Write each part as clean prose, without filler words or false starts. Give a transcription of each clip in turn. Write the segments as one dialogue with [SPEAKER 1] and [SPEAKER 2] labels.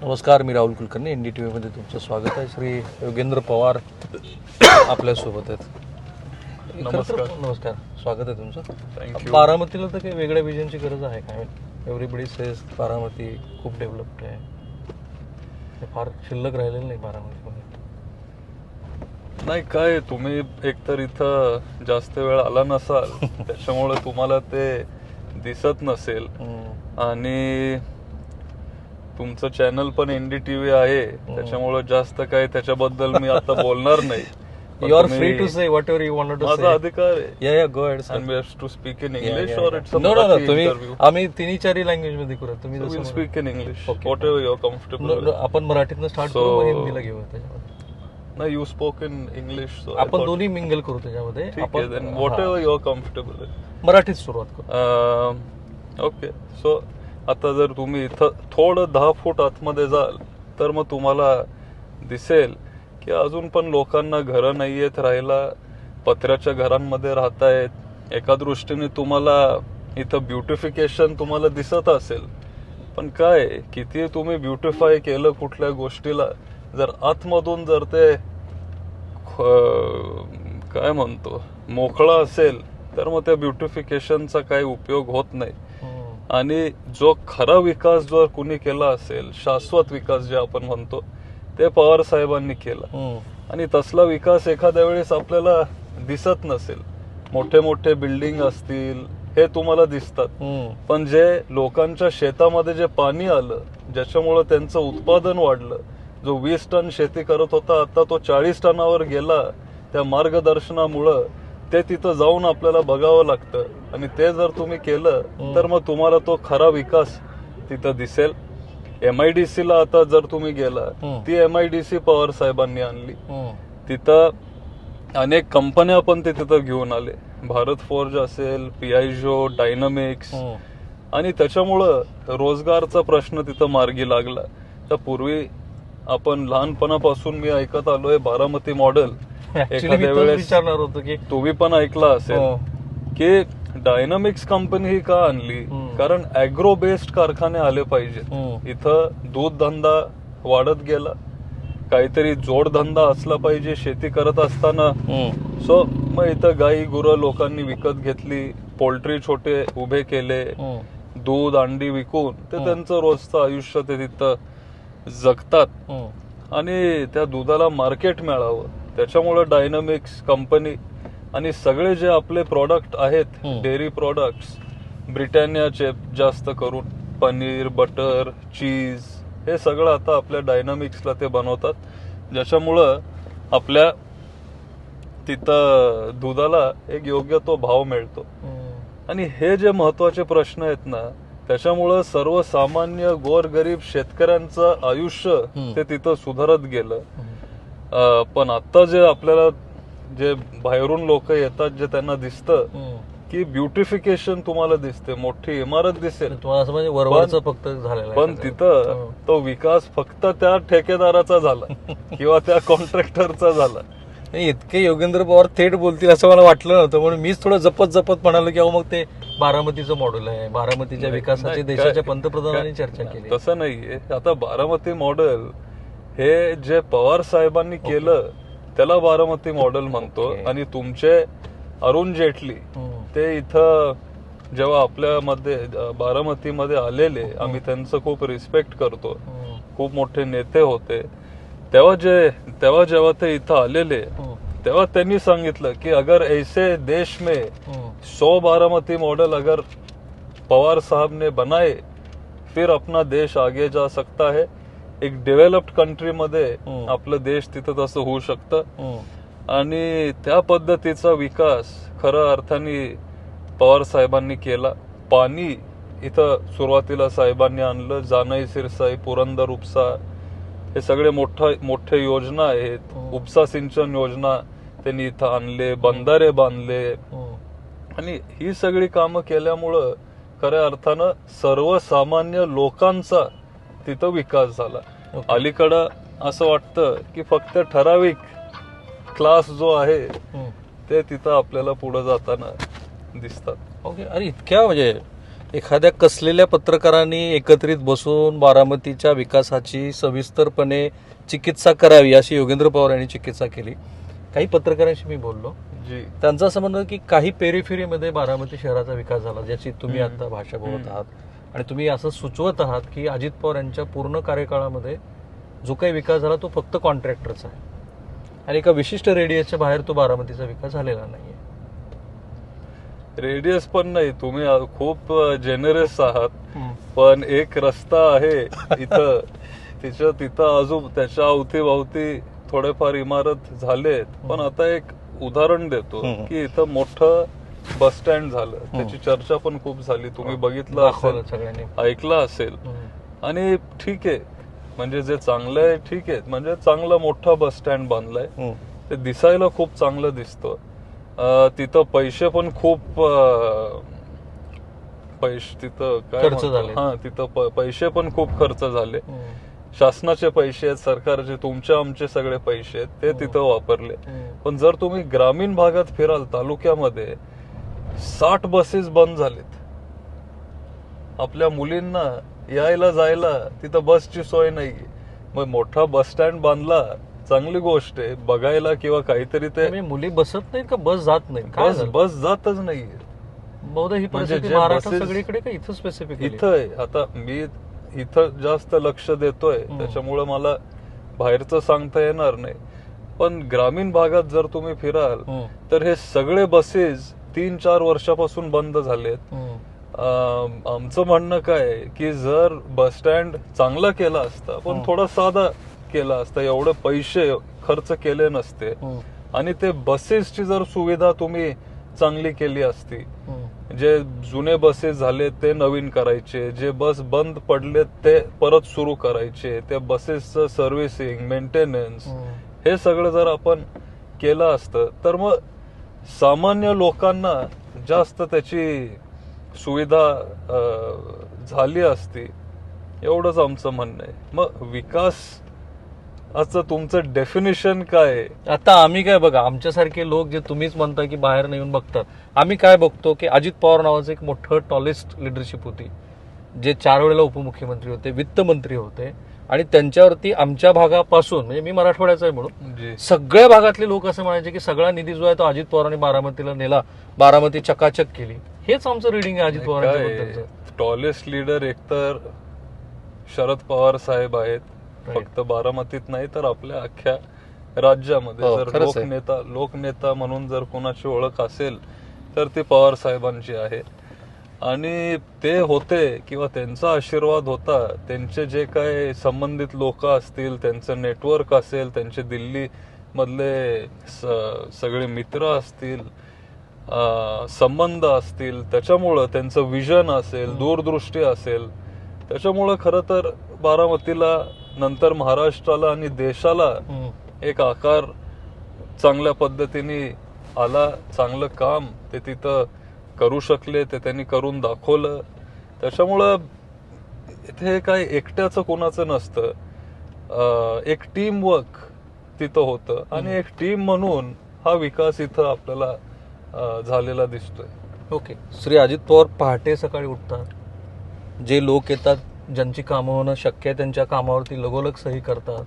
[SPEAKER 1] नमस्कार, मी राहुल कुलकर्णी. NDTV मध्ये तुमचं स्वागत आहे. श्री योगेंद्र पवार आपल्यासोबत आहेत. नमस्कार, स्वागत आहे तुमचं.
[SPEAKER 2] थँक्यू.
[SPEAKER 1] बारामतीला तर काही वेगळ्या विजनची गरज आहे काय? एव्हरीबडी सेज बारामती खूप डेव्हलप्ड आहे, ते फार शिल्लक राहिलेलं नाही बारामतीमध्ये.
[SPEAKER 2] नाही काय, तुम्ही एकतर इथं जास्त वेळ आला नसाल त्याच्यामुळे तुम्हाला ते दिसत नसेल. आणि तुमचं चॅनल पण NDTV आहे, त्याच्यामुळे जास्त काय त्याच्याबद्दल मी आता बोलणार नाही.
[SPEAKER 1] You are free to say whatever you wanted to say.
[SPEAKER 2] माझा अधिकार आहे.
[SPEAKER 1] Yeah, go ahead, sir.
[SPEAKER 2] And we have to speak in English or it's a
[SPEAKER 1] No,
[SPEAKER 2] Marathi
[SPEAKER 1] तुम्ही
[SPEAKER 2] interview?
[SPEAKER 1] आम्ही तिन्ही चारही लँग्वेज मध्ये करू. तुम्ही
[SPEAKER 2] So we'll
[SPEAKER 1] जसं
[SPEAKER 2] speak in English.
[SPEAKER 1] Okay.
[SPEAKER 2] Whatever you're comfortable with.
[SPEAKER 1] आपण मराठीतनं स्टार्ट करू, मग हिंदीला घेऊ त्याच्यामध्ये.
[SPEAKER 2] नाही, you spoke in English. So I
[SPEAKER 1] आपण
[SPEAKER 2] thought,
[SPEAKER 1] दोन्ही मिंगल करू त्याच्यामध्ये.
[SPEAKER 2] ठीक आहे, then whatever you're comfortable with.
[SPEAKER 1] मराठीत सुरुवात करू.
[SPEAKER 2] ओके. सो आता जर तुम्ही इथं थोडं 10 फूट आतमध्ये जाल तर मग तुम्हाला दिसेल की अजून पण लोकांना घरं नाहीयेत राहायला, पत्र्याच्या घरांमध्ये राहतायत. एका दृष्टीने तुम्हाला इथं ब्युटिफिकेशन तुम्हाला दिसत असेल, पण काय किती तुम्ही ब्युटिफाय केलं कुठल्या गोष्टीला, जर आतमधून जर ते काय म्हणतो मोकळं असेल तर मग त्या ब्युटिफिकेशनचा काही उपयोग होत नाही. आणि जो खरा विकास जर कुणी केला असेल, शाश्वत विकास जे आपण म्हणतो, ते पवार साहेबांनी केला. आणि तसला विकास एखाद्या वेळेस आपल्याला दिसत नसेल. मोठे मोठे बिल्डिंग असतील हे तुम्हाला दिसतात, पण जे लोकांच्या शेतामध्ये जे पाणी आलं, ज्याच्यामुळे त्यांचं उत्पादन वाढलं, जो 20 टन शेती करत होता आता तो 40 टनावर गेला, त्या मार्गदर्शनामुळं ते तिथं जाऊन आपल्याला बघावं लागतं. आणि ते जर तुम्ही केलं तर मग तुम्हाला तो खरा विकास तिथं दिसेल. MIDC ला आता जर तुम्ही गेला, ती MIDC पवार साहेबांनी आणली. तिथं अनेक कंपन्या पण ते तिथं घेऊन आले. भारत फोर्ज असेल, पियाजो, डायनामिक्स. आणि त्याच्यामुळं रोजगारचा प्रश्न तिथं मार्गी लागला. तर पूर्वी आपण लहानपणापासून मी ऐकत आलोय बारामती मॉडेल. एखाद्या वेळेस
[SPEAKER 1] विचारणार होतं की
[SPEAKER 2] तुम्ही पण ऐकला असेल की डायनामिक्स कंपनी ही का आणली, कारण अॅग्रो बेस्ड कारखाने आले पाहिजेत. इथं दूध धंदा वाढत गेला, काहीतरी जोडधंदा असला पाहिजे शेती करत असताना. सो मग इथं गाई गुरं लोकांनी विकत घेतली, पोल्ट्री छोटे उभे केले, दूध अंडी विकून ते त्यांचं रोजचं आयुष्य ते तिथं जगतात. आणि त्या दुधाला मार्केट मिळावं, त्याच्यामुळे डायनामिक्स कंपनी आणि सगळे जे आपले प्रॉडक्ट आहेत, डेअरी प्रॉडक्ट्स, ब्रिटॅनियाचे जास्त करून पनीर, बटर, चीज, हे सगळं आता आपल्या डायनामिक्सला ते बनवतात, ज्याच्यामुळं आपल्या तिथं दुधाला एक योग्य तो भाव मिळतो. आणि हे जे महत्वाचे प्रश्न आहेत ना, त्याच्यामुळं सर्वसामान्य गोरगरीब शेतकऱ्यांचं आयुष्य ते तिथं सुधारत गेलं. पण आता जे आपल्याला जे बाहेरून लोक येतात, जे त्यांना दिसतं की ब्युटिफिकेशन तुम्हाला दिसते, मोठी इमारत दिसेल,
[SPEAKER 1] असं म्हणजे वरवरचं फक्त झालेलं,
[SPEAKER 2] पण तिथं तो विकास फक्त त्या ठेकेदाराचा झाला किंवा त्या कॉन्ट्रॅक्टरचा झाला.
[SPEAKER 1] इतके योगेंद्र पवार थेट बोलतील असं मला वाटलं नव्हतं, म्हणून मीच थोडं जपत म्हणालो की मग ते बारामतीचं मॉडेल आहे, बारामतीच्या विकासाची देशाच्या पंतप्रधानांनी चर्चा केली.
[SPEAKER 2] तसं नाहीये. आता बारामती मॉडेल हे जे पवार साहेबांनी केलं त्याला बारामती मॉडेल म्हणतो. आणि तुमचे अरुण जेटली ते इथं जेव्हा आपल्यामध्ये बारामतीमध्ये आलेले, आम्ही त्यांचं खूप रिस्पेक्ट करतो, खूप मोठे नेते होते, तेव्हा जेव्हा ते इथं आलेले तेव्हा त्यांनी सांगितलं की अगर ऐसे देश में 100 बारामती मॉडल अगर पवार साहब ने बनाए फिर अपना देश आगे जा सकता है. एक डेव्हलप्ड कंट्रीमध्ये आपलं देश तिथं तसं होऊ शकतं. आणि त्या पद्धतीचा विकास खऱ्या अर्थाने पवार साहेबांनी केला. पाणी इथं सुरुवातीला साहेबांनी आणलं, जानाई सिरसाई, पुरंदर उपसा, हे सगळे मोठे योजना आहेत. उपसा सिंचन योजना त्यांनी इथं आणले, बंधारे बांधले. आणि ही सगळी कामं केल्यामुळं खऱ्या अर्थानं सर्वसामान्य लोकांचा तिथं विकास झाला. अलीकडं असं वाटतं की फक्त ठराविक क्लास जो आहे ते तिथं आपल्याला पुढे जाताना दिसतात.
[SPEAKER 1] ओके. अरे इतक्या म्हणजे एखाद्या कसलेल्या पत्रकारांनी एकत्रित बसून बारामतीच्या विकासाची सविस्तरपणे चिकित्सा करावी अशी योगेंद्र पवार यांनी चिकित्सा केली. काही पत्रकारांशी मी बोललो,
[SPEAKER 2] जी
[SPEAKER 1] त्यांचं असं म्हणणं की काही पेरिफेरीमध्ये बारामती शहराचा विकास झाला, ज्याची तुम्ही आता भाषा बोलत आहात, आणि तुम्ही असं सुचवत आहात की अजित पवार यांच्या पूर्ण कार्यकाळामध्ये जो काही विकास झाला तो फक्त कॉन्ट्रॅक्टरचा आहे आणि एका विशिष्ट रेडियसच्या बाहेर तो बारामतीचा विकास झालेला नाहीये.
[SPEAKER 2] रेडियस पण नाही, तुम्ही खूप जेनरस आहात. पण एक रस्ता आहे इथं, तिथं अजून त्याच्या अवतीभवती थोडेफार इमारत झालेत. पण आता एक उदाहरण देतो की इथं मोठं बस स्टँड झालं, त्याची चर्चा पण खूप झाली, तुम्ही बघितलं असेल,
[SPEAKER 1] सगळ्यांनी
[SPEAKER 2] ऐकलं असेल. आणि ठीक आहे, म्हणजे जे चांगलं आहे ठीक आहे, म्हणजे चांगला मोठा बस स्टँड बांधलाय, ते दिसायला खूप चांगलं दिसतं. तिथं पैसे पण खूप तिथं काय
[SPEAKER 1] खर्च झाले.
[SPEAKER 2] तिथं पैसे पण खूप खर्च झाले. शासनाचे पैसे आहेत, सरकारचे, तुमचे आमचे सगळे पैसे आहेत, ते तिथं वापरले. पण जर तुम्ही ग्रामीण भागात फिराल, तालुक्यामध्ये 60 बसेस बंद झालेत. आपल्या मुलींना यायला जायला तिथं बसची सोय नाहीये. मग मोठा बस स्टँड बांधला, चांगली गोष्ट आहे बघायला किंवा काहीतरी. ते
[SPEAKER 1] मुली बसत नाहीत का, बस जात नाही,
[SPEAKER 2] बस जातच नाहीये.
[SPEAKER 1] बहुधा ही परिस्थिती महाराष्ट्रात सगळीकडे का इथं स्पेसिफिक
[SPEAKER 2] इथं आहे. आता मी इथं जास्त लक्ष देतोय, त्याच्यामुळे मला बाहेरचं सांगता येणार नाही. पण ग्रामीण भागात जर तुम्ही फिराल तर हे सगळे बसेस 3-4 वर्षापासून बंद झालेत. आमचं म्हणणं काय की जर बस स्टँड चांगला केला असता, पण थोडा साधा केला असता, एवढे पैसे खर्च केले नसते, आणि ते बसेसची जर सुविधा तुम्ही चांगली केली असती, जे जुने बसेस झाले ते नवीन करायचे, जे बस बंद पडले ते परत सुरू करायचे, त्या बसेसचं सर्व्हिसिंग, मेंटेनन्स, हे सगळं जर आपण केलं असतं तर मग सामान्य लोकांना जास्त त्याची सुविधा झाली असती. एवढंच आमचं म्हणणं आहे. मग विकास तुमचं डेफिनेशन काय आहे?
[SPEAKER 1] आता आम्ही काय, बघा, आमच्यासारखे लोक जे तुम्हीच म्हणता की बाहेर नाही येऊन बघतात, आम्ही काय बघतो की अजित पवार नावाचं एक मोठं टॉलेस्ट लिडरशिप होती, जे 4 वेळेला उपमुख्यमंत्री होते, वित्तमंत्री होते, आणि त्यांच्यावरती आमच्या भागापासून, म्हणजे मी मराठवाड्याचा आहे म्हणून, सगळ्या भागातले लोक असं म्हणायचे की सगळा निधी जो आहे तो अजित पवारांनी बारामतीला नेला, बारामती चकाचक केली. हेच आमचं रिडिंग आहे अजित पवारांच्या.
[SPEAKER 2] टॉलेस्ट लीडर एकतर शरद पवार साहेब आहेत, फक्त बारामतीत नाही तर आपल्या अख्ख्या राज्यामध्ये. जर लोकनेता म्हणून जर कोणाची ओळख असेल तर ती पवार साहेबांची आहे. आणि ते होते किंवा त्यांचा आशीर्वाद होता, त्यांचे जे काय संबंधित लोक असतील, त्यांचं नेटवर्क असेल, त्यांचे दिल्ली मधले सगळे मित्र असतील, संबंध असतील, त्याच्यामुळं त्यांचं विजन असेल, दूरदृष्टी असेल, त्याच्यामुळं खरं तर बारामतीला, नंतर महाराष्ट्राला आणि देशाला एक आकार चांगल्या पद्धतीने आला. चांगलं काम ते तिथं करू शकले, ते त्यांनी करून दाखवलं. त्याच्यामुळं इथे काय एकट्याचं कोणाचं नसतं, एक टीम वर्क तिथं होतं, आणि एक टीम म्हणून हा विकास इथं आपल्याला झालेला दिसतोय.
[SPEAKER 1] ओके. श्री अजित पवार पहाटे सकाळी उठतात, जे लोक येतात, ज्यांची कामं होणं शक्य आहे, त्यांच्या कामावरती लगोलग सही करतात.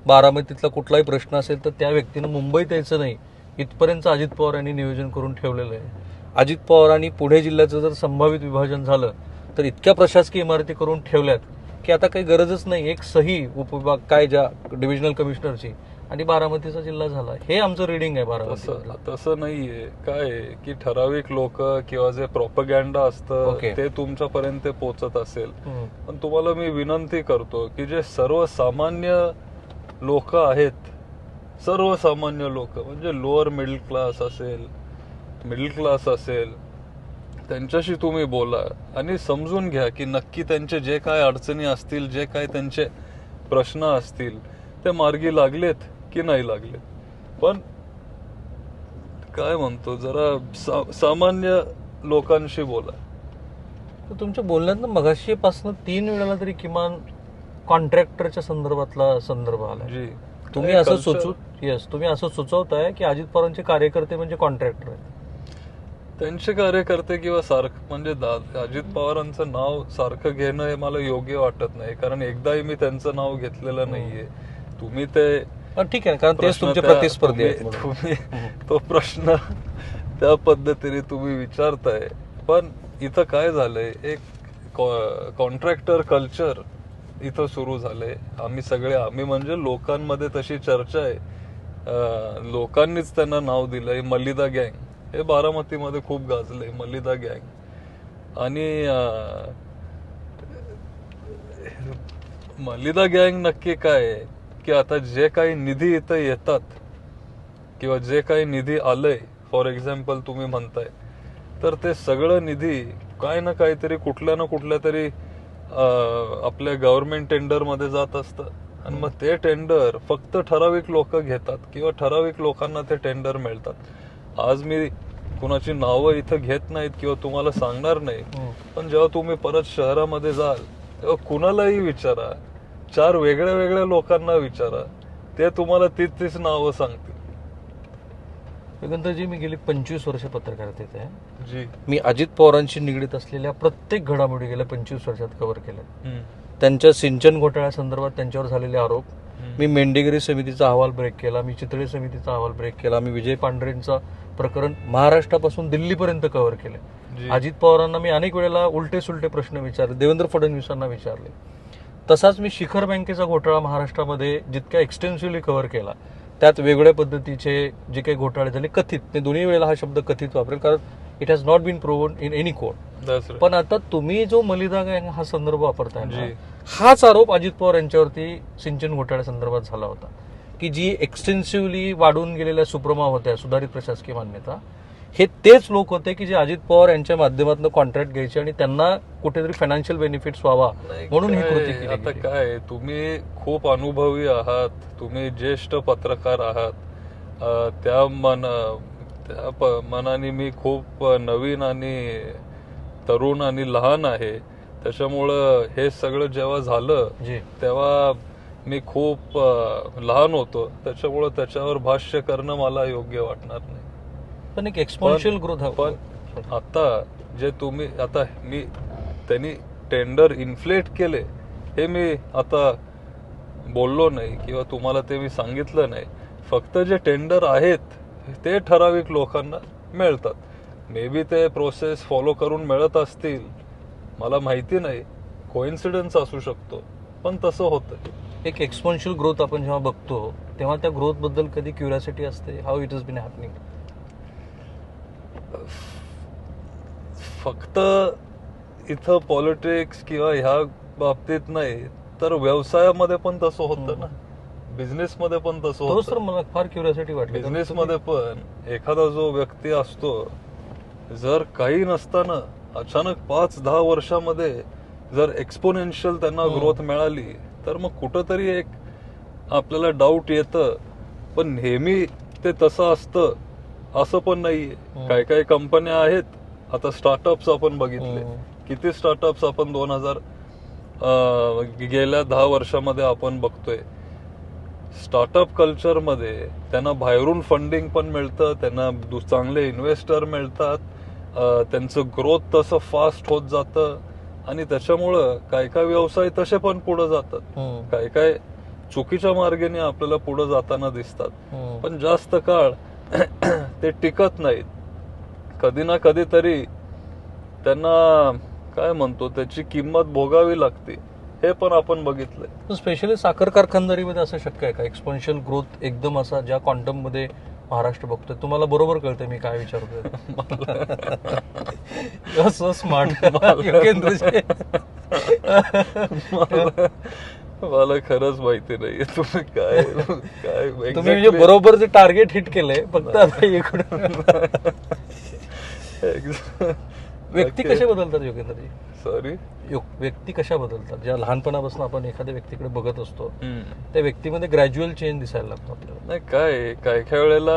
[SPEAKER 1] बारामतीतला कुठलाही प्रश्न असेल तर त्या व्यक्तीनं मुंबईत यायचं नाही, इथपर्यंत अजित पवार यांनी नियोजन करून ठेवलेलं आहे. अजित पवारांनी पुणे जिल्ह्याचं जर संभावित विभाजन झालं तर इतक्या प्रशासकीय इमारती करून ठेवल्यात की आता काही गरजच नाही, एक सही उपविभाग काय ज्या डिव्हिजनल कमिशनरची, आणि बारामतीचा जिल्हा झाला. हे आमचं रिडिंग आहे बारामती.
[SPEAKER 2] तसं नाहीये. काय की ठराविक लोक किंवा जे प्रोपगॅन्डा असतं ते तुमच्यापर्यंत पोहोचत असेल, पण तुम्हाला मी विनंती करतो की जे सर्वसामान्य लोक आहेत, सर्वसामान्य लोक म्हणजे लोअर मिडल क्लास असेल, मिडल क्लास असेल, त्यांच्याशी तुम्ही बोला आणि समजून घ्या की नक्की त्यांचे जे काय अडचणी असतील, जे काय त्यांचे प्रश्न असतील, ते मार्गी लागलेत की नाही लागलेत. पण काय म्हणतो, जरा सामान्य लोकांशी बोला.
[SPEAKER 1] तुमच्या बोलण्यात मगाशी पासून 3 वेळाला तरी किमान कॉन्ट्रॅक्टरच्या संदर्भातला संदर्भ आला. तुम्ही असं सुचवताय की अजित पवारांचे कार्यकर्ते म्हणजे कॉन्ट्रॅक्टर आहेत.
[SPEAKER 2] त्यांचे कार्यकर्ते किंवा सारखं म्हणजे अजित पवारांचं नाव सारखं घेणं हे मला योग्य वाटत नाही, कारण एकदाही मी त्यांचं नाव घेतलेलं नाहीये. तुम्ही ते
[SPEAKER 1] ठीक आहे, कारण तेच
[SPEAKER 2] प्रश्न
[SPEAKER 1] तुमचे
[SPEAKER 2] त्या-
[SPEAKER 1] प्रतिस्पर्धी आहेत
[SPEAKER 2] तुम्ही
[SPEAKER 1] म्हणून.
[SPEAKER 2] तुम्ही तो प्रश्न त्या पद्धतीने तुम्ही विचारताय. पण इथं काय झालंय, एक कॉन्ट्रॅक्टर कल्चर इथं सुरू झालंय. आम्ही म्हणजे लोकांमध्ये तशी चर्चा आहे, लोकांनीच त्यांना नाव दिलंय मलिदा गँग. हे बारामतीमध्ये खूप गाजलंय मलिदा गँग. आणि मलिदा गँग नक्की काय आहे की आता जे काही निधी इथं येतात किंवा जे काही निधी आलंय, फॉर एक्झाम्पल तुम्ही म्हणताय, तर ते सगळं निधी काय ना काहीतरी कुठल्या ना कुठल्या तरी आपल्या गव्हर्नमेंट टेंडर मध्ये जात असतं. आणि मग ते टेंडर फक्त ठराविक लोक घेतात किंवा ठराविक लोकांना ते टेंडर मिळतात. आज मी कुणाची नावं इथं घेत नाहीत किंवा तुम्हाला सांगणार नाही, पण जेव्हा तुम्ही परत शहरामध्ये जाल तेव्हा कुणालाही विचारा, 4 वेगळ्या वेगळ्या लोकांना विचारा, ते तुम्हाला तीच नावं सांगतील.
[SPEAKER 1] योगेंद्रजी, मी गेली 25 वर्ष पत्रकारितेत आहे.
[SPEAKER 2] जी.
[SPEAKER 1] मी अजित पवारांशी निगडीत असलेल्या प्रत्येक घडामोडी गेल्या 25 वर्षात कव्हर केल्या. त्यांच्या सिंचन घोटाळ्यासंदर्भात त्यांच्यावर झालेले आरोप, मी मेंढेगिरी समितीचा अहवाल ब्रेक केला, मी चितळे समितीचा अहवाल ब्रेक केला, मी विजय पांढरेंचा प्रकरण महाराष्ट्रापासून दिल्लीपर्यंत कव्हर केले. अजित पवारांना मी अनेक वेळेला उलटे सुलटे प्रश्न विचारले, देवेंद्र फडणवीसांना विचारले. तसाच मी शिखर बँकेचा घोटाळा महाराष्ट्रामध्ये जितक्या एक्सटेन्सिव्हली कव्हर केला, त्यात वेगळ्या पद्धतीचे जे काही घोटाळे झाले कथित, मी दोन्ही वेळेला हा शब्द कथित वापरेल, कारण it has not been proven in any court. पण आता तुम्ही जो मलिदा गँग हा संदर्भ वापरताय ना, हाच आरोप अजित पवार यांच्यावरती सिंचन घोटाळ्या संदर्भात झाला होता, की जी एक्सटेन्सिव्हली वाढून गेलेल्या सुप्रमा होत्या, सुधारित प्रशासकीय मान्यता, हे तेच लोक होते की जे अजित पवार यांच्या माध्यमातून कॉन्ट्रॅक्ट घ्यायचे आणि त्यांना कुठेतरी फायनान्शियल बेनिफिट्स व्हावा म्हणून ही कृती केली.
[SPEAKER 2] आता काय, तुम्ही खूप अनुभवी आहात, तुम्ही ज्येष्ठ पत्रकार आहात, त्या मनाने मी खूप नवीन आणि तरुण आणि लहान आहे. त्याच्यामुळं हे सगळं जेव्हा झालं तेव्हा मी खूप लहान होतो, त्याच्यामुळं त्याच्यावर भाष्य करणं मला योग्य वाटणार नाही.
[SPEAKER 1] पण एक एक्सपोनेन्शियल ग्रोथ.
[SPEAKER 2] पण आता जे तुम्ही आता त्यांनी टेंडर इन्फ्लेट केले हे मी आता बोललो नाही किंवा तुम्हाला ते मी सांगितलं नाही. फक्त जे टेंडर आहेत ते ठराविक लोकांना मिळतात. मे बी ते प्रोसेस फॉलो करून मिळत असतील, मला माहिती नाही, कोइन्सिडन्स असू शकतो, पण तसं होतं.
[SPEAKER 1] एक एक्सपोनेन्शियल ग्रोथ आपण जेव्हा बघतो तेव्हा त्या ग्रोथ बद्दल कधी क्युरियोसिटी असते, how it has been happening.
[SPEAKER 2] फक्त इथं पॉलिटिक्स किंवा ह्या बाबतीत नाही, तर व्यवसायामध्ये पण तसं होतं ना, बिझनेस मध्ये पण तसं होतं.
[SPEAKER 1] तर मला फार क्युरियोसिटी वाटली.
[SPEAKER 2] बिझनेस मध्ये पण एखादा जो व्यक्ती असतो, जर काही नसताना अचानक 5-10 वर्षामध्ये जर एक्सपोनेन्शियल त्यांना ग्रोथ मिळाली, तर मग कुठंतरी एक आपल्याला डाऊट येतं. पण नेहमी ते तसं असतं असं पण नाहीये. काही काही कंपन्या आहेत, आता स्टार्टअप्स आपण बघितले, किती स्टार्टअप्स आपण गेल्या 10 वर्षामध्ये आपण बघतोय. स्टार्टअप कल्चरमध्ये त्यांना बाहेरून फंडिंग पण मिळतं, त्यांना चांगले इन्व्हेस्टर मिळतात, त्यांचं ग्रोथ तसं फास्ट होत जातं आणि त्याच्यामुळं काय काय व्यवसाय तसे पण पुढे जातात, काय काय चुकीच्या मार्गाने आपल्याला पुढे जाताना दिसतात, पण जास्त काळ ते टिकत नाहीत. कधी ना कधीतरी त्यांना काय म्हणतो त्याची किंमत भोगावी लागते. हे पण आपण बघितलंय.
[SPEAKER 1] स्पेशली साखर कारखानदारीमध्ये असं शक्य आहे का एक्सपोनेन्शियल ग्रोथ एकदम असा ज्या क्वांटम मध्ये महाराष्ट्र बघतोय? तुम्हाला बरोबर कळतंय मी काय विचारतोय. स्मार्ट
[SPEAKER 2] मला खरंच माहिती नाहीये तुम्ही काय
[SPEAKER 1] तुम्ही म्हणजे बरोबर जे टार्गेट हिट केलंय. फक्त आता इकडून व्यक्ती कशा बदलतात योगेंद्रजी?
[SPEAKER 2] सॉरी,
[SPEAKER 1] व्यक्ती कशा बदलतात? ज्या लहानपणापासून आपण एखाद्या व्यक्तीकडे बघत असतो त्या व्यक्तीमध्ये ग्रॅज्युअल चेंज दिसायला लागतो आपल्याला.
[SPEAKER 2] नाही काय काय वेळेला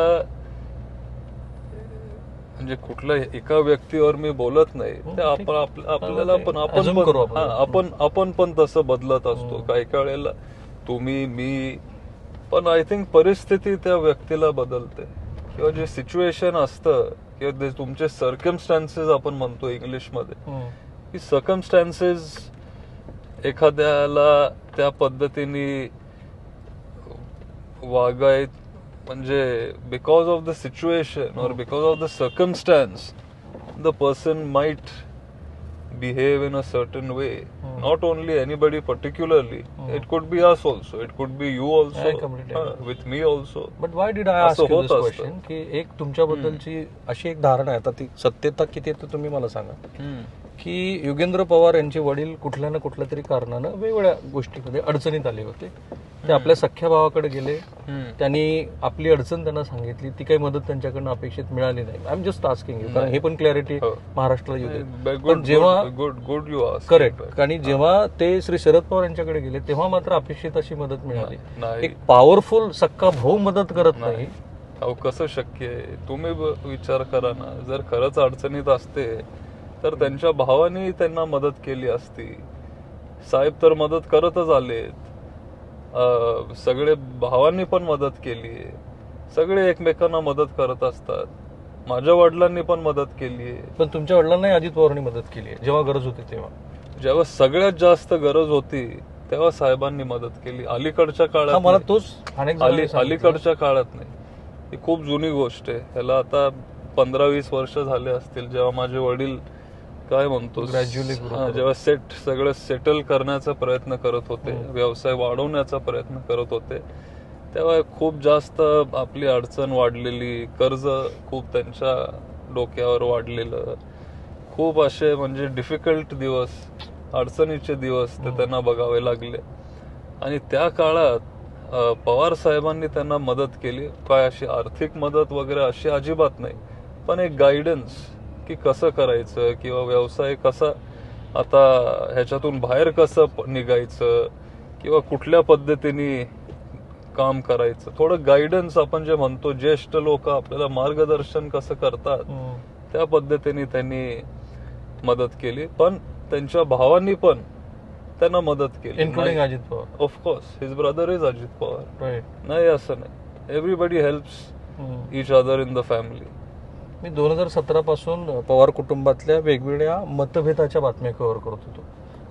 [SPEAKER 2] म्हणजे कुठल्या एका व्यक्तीवर मी बोलत नाही, ते आपल्याला पण आपण पण तसं बदलत असतो. काही काही वेळेला तुम्ही मी पण आय थिंक परिस्थिती त्या व्यक्तीला बदलते. किंवा जे सिच्युएशन असतं किंवा ते तुमचे सर्कमस्टॅन्सेस आपण म्हणतो इंग्लिशमध्ये, की सर्कमस्टॅन्सेस एखाद्याला त्या पद्धतीने म्हणजे बिकॉज ऑफ द सिच्युएशन और because of the circumstance the person might behave in a certain way. Not only anybody particularly. It could be us also. It could be you also.
[SPEAKER 1] I completely agree.
[SPEAKER 2] With me also.
[SPEAKER 1] But why did I ask
[SPEAKER 2] असं
[SPEAKER 1] you
[SPEAKER 2] होत
[SPEAKER 1] this
[SPEAKER 2] असतं.
[SPEAKER 1] question? की एक तुमच्याबद्दलची अशी एक धारणा आहे, आता ती सत्यता किती आहे ते तुम्ही मला सांगा, की योगेंद्र पवार यांचे वडील कुठल्या ना कुठल्या तरी कारणानं वेगवेगळ्या गोष्टीमध्ये अडचणीत आले होते. ते आपल्या सख्ख्या भावाकडे गेले, त्यांनी आपली अडचण त्यांना सांगितली, ती काही मदत त्यांच्याकडनं अपेक्षित मिळाली नाही. I am just asking you, कारण हे पण क्लॅरिटी महाराष्ट्राला येऊ दे. पण जेव्हा
[SPEAKER 2] गुड यू आस्क.
[SPEAKER 1] करेक्ट, आणि जेव्हा ते श्री शरद पवार यांच्याकडे गेले तेव्हा मात्र अपेक्षित अशी मदत मिळाली.
[SPEAKER 2] नाही.
[SPEAKER 1] एक पॉवरफुल सक्का भाऊ मदत करत नाही.
[SPEAKER 2] अहो कसं शक्य आहे? तुम्ही विचार करा ना, जर खरंच अडचणीत असते तर त्यांच्या भावानी त्यांना मदत केली असती. साहेब तर मदत करतच आलेत, सगळे भावांनी पण मदत केली, सगळे एकमेकांना मदत करत असतात. माझ्या वडिलांनी पण मदत केली आहे.
[SPEAKER 1] पण तुमच्या वडिलांनाही अजित पवारांनी मदत केली आहे जेव्हा गरज होती तेव्हा.
[SPEAKER 2] जेव्हा सगळ्यात जास्त गरज होती तेव्हा साहेबांनी मदत केली. अलीकडच्या काळात
[SPEAKER 1] मला तोच
[SPEAKER 2] अलीकडच्या काळात नाही, ही खूप जुनी गोष्ट आहे. ह्याला आता 15-20 वर्ष झाले असतील, जेव्हा माझे वडील काय म्हणतो जेव्हा सगळं सेटल करण्याचा प्रयत्न करत होते, व्यवसाय वाढवण्याचा प्रयत्न करत होते, तेव्हा खूप जास्त आपली अडचण वाढलेली, कर्ज खूप त्यांच्या डोक्यावर वाढलेलं, खूप असे म्हणजे डिफिकल्ट दिवस, अडचणीचे दिवस ते त्यांना बघावे लागले. आणि त्या काळात पवार साहेबांनी त्यांना मदत केली. काय अशी आर्थिक मदत वगैरे अशी अजिबात नाही, पण एक गायडन्स की कसं करायचं किंवा व्यवसाय कसा आता ह्याच्यातून बाहेर कसं निघायचं किंवा कुठल्या पद्धतीने काम करायचं, थोडं गायडन्स आपण जे म्हणतो, ज्येष्ठ लोक आपल्याला मार्गदर्शन कसं करतात त्या पद्धतीने त्यांनी मदत केली. पण त्यांच्या भावांनी पण त्यांना मदत केली,
[SPEAKER 1] including Ajit Pawar.
[SPEAKER 2] Of course his brother is Ajit Pawar.
[SPEAKER 1] Right.
[SPEAKER 2] नाही असं नाही, everybody helps each other in the family.
[SPEAKER 1] मी 2017 पासून पवार कुटुंबातल्या वेगवेगळ्या मतभेदाच्या बातम्या कव्हर करत होतो,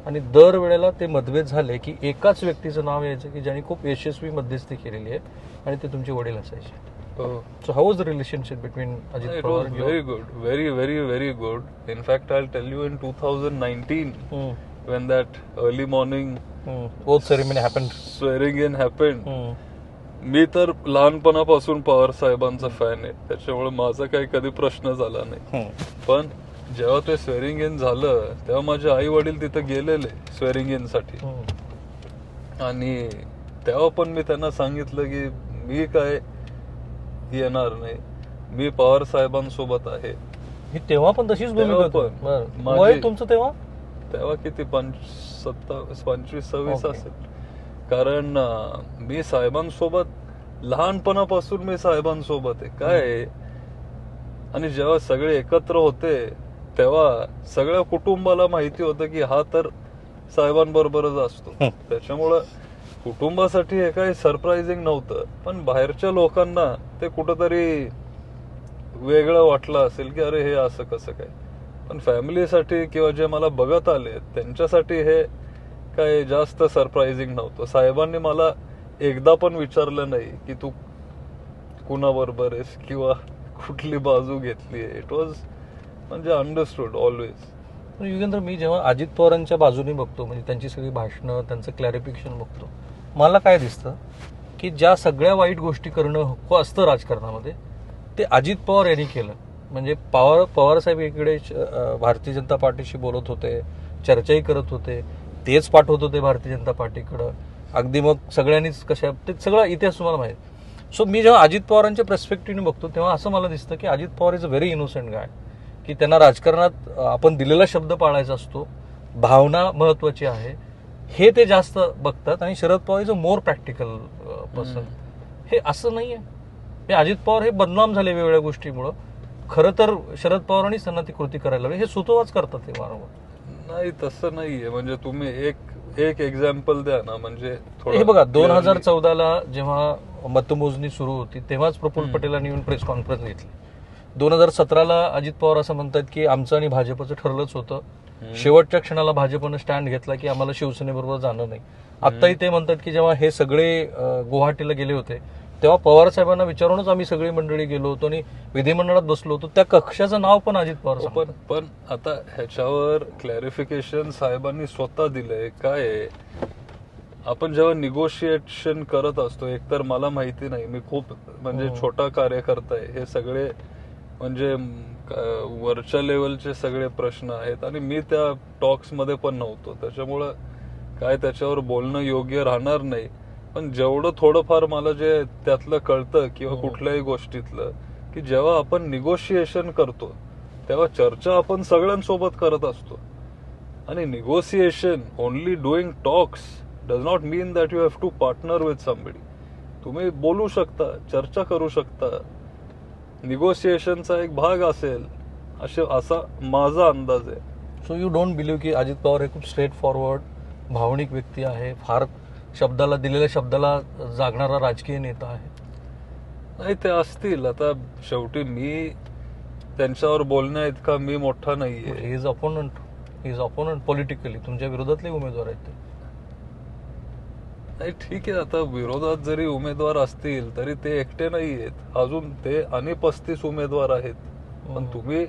[SPEAKER 1] आणि दरवेळेला ते मतभेद झाले की एकाच व्यक्तीचं नाव यायचं की ज्याने खूप यशस्वी मध्यस्थी केलेली आहे, आणि ते तुमचे वडील असायचे. So how was the relationship between Ajit
[SPEAKER 2] It
[SPEAKER 1] Pawar?
[SPEAKER 2] was very good, very, very, very good. In fact, I'll tell you, in 2019, when that early morning
[SPEAKER 1] oath ceremony happened,
[SPEAKER 2] swearing in happened, मी तर लहानपणापासून पवार साहेबांचा फॅन आहे, त्याच्यामुळे माझा काही कधी प्रश्न झाला नाही. पण जेव्हा ते स्वेअरिंग इन झालं तेव्हा माझे आई वडील तिथे गेलेले स्वेअरिंग इन साठी, आणि तेव्हा पण मी त्यांना सांगितलं की मी काय येणार नाही, मी पवार साहेबांसोबत आहे.
[SPEAKER 1] ही तेव्हा पण तशीच भूमिका होती. वय तुमचं तेव्हा
[SPEAKER 2] किती 25-26 असेल, कारण मी साहेबांसोबत लहानपणापासून मी साहेबांसोबत आहे. काय आणि जेव्हा सगळे एकत्र होते तेव्हा सगळ्या कुटुंबाला माहिती होतं की हा तर साहेबांबरोबरच असतो, त्याच्यामुळं कुटुंबासाठी हे काही सरप्राइझिंग नव्हतं. पण बाहेरच्या लोकांना ते कुठंतरी वेगळं वाटलं असेल की अरे हे असं कसं काय. पण फॅमिलीसाठी किंवा जे मला बघत आले त्यांच्यासाठी हे काय जास्त सरप्राइझिंग नव्हतं. साहेबांनी मला एकदा पण विचारलं नाही की तू कुणाबरोबर आहेस किंवा कुठली बाजू घेतली. इट वॉज म्हणजे अंडरस्टूड ऑलवेज.
[SPEAKER 1] युगेंद्र, मी जेव्हा अजित पवारांच्या बाजूने बघतो, म्हणजे त्यांची सगळी भाषणं, त्यांचं क्लॅरिफिकेशन बघतो, मला काय दिसतं की ज्या सगळ्या वाईट गोष्टी करणं हक्क असतं राजकारणामध्ये ते अजित पवार यांनी केलं. म्हणजे पवार साहेब इकडे भारतीय जनता पार्टीशी बोलत होते, चर्चाही करत होते, तेच पाठवत होते भारतीय जनता पार्टीकडं. अगदी मग सगळ्यांनीच कशा ते सगळा इतिहास तुम्हाला माहित. सो मी जेव्हा अजित पवारांच्या पर्स्पेक्टिव्हने बघतो तेव्हा असं मला दिसतं की Ajit Pawar is a very innocent guy, की त्यांना राजकारणात आपण दिलेला शब्द पाळायचा असतो, भावना महत्वाची आहे हे ते जास्त बघतात, आणि Sharad Pawar is a more practical person. हे असं नाहीये. हे अजित पवार हे बदनाम झाले वेगवेगळ्या गोष्टीमुळं. खरं तर शरद पवारांनीच त्यांना ती कृती करायला हवी. हे सुतोवाच करतात ते वारंवार.
[SPEAKER 2] नाही तसं नाहीये. म्हणजे तुम्ही एक एक्झाम्पल द्या ना. म्हणजे
[SPEAKER 1] हे बघा 2014ला जेव्हा मतमोजणी सुरू होती तेव्हाच प्रफुल्ल पटेलांनी येऊन प्रेस कॉन्फरन्स घेतली. 2017ला अजित पवार असं म्हणतात की आमचं आणि भाजपचं ठरलंच होतं, शेवटच्या क्षणाला भाजपनं स्टँड घेतला की आम्हाला शिवसेनेबरोबर जाणं नाही. आत्ताही ते म्हणतात की जेव्हा हे सगळे गुवाहाटीला गेले होते तेव्हा पवार साहेबांना विचारूनच आम्ही सगळी मंडळी गेलो होतो आणि विधिमंडळात बसलो होतो. त्या कक्षाचं नाव पण अजित पवार सांगतात.
[SPEAKER 2] पण आता ह्याच्यावर क्लॅरिफिकेशन साहेबांनी स्वतः दिलंय. काय आहे, आपण जेव्हा निगोशिएशन करत असतो, एकतर मला माहिती नाही, मी खूप म्हणजे छोटा कार्यकर्ता आहे, हे सगळे म्हणजे वरच्या लेवलचे सगळे प्रश्न आहेत आणि मी त्या टॉक्स मध्ये पण नव्हतो, त्याच्यामुळं काय त्याच्यावर बोलणं योग्य राहणार नाही. पण जेवढं थोडंफार मला जे त्यातलं कळतं किंवा कुठल्याही गोष्टीतलं, की जेव्हा आपण निगोशिएशन करतो तेव्हा चर्चा आपण सगळ्यांसोबत करत असतो आणि negotiation, only doing talks does not mean that you have to partner with somebody. तुम्ही बोलू शकता, चर्चा करू शकता, निगोसिएशनचा एक भाग असेल, असा माझा अंदाज आहे.
[SPEAKER 1] सो यू डोंट बिलीव्ह की अजित पवार हे खूप स्ट्रेट फॉरवर्ड भावनिक व्यक्ती आहे, फार शब्दाला दिलेल्या शब्दाला जागणारा राजकीय नेता आहे?
[SPEAKER 2] नाही, ते असतील. आता शेवटी मी त्यांच्यावर बोलण्या इतका मी मोठा नाहीये.
[SPEAKER 1] इज अपोनंट पॉलिटिकली तुमच्या विरोधातले उमेदवार आहेत ते.
[SPEAKER 2] नाही, ठीक आहे, आता विरोधात जरी उमेदवार असतील तरी ते एकटे नाही आहेत, अजून ते आणि 35 उमेदवार आहेत. पण तुम्ही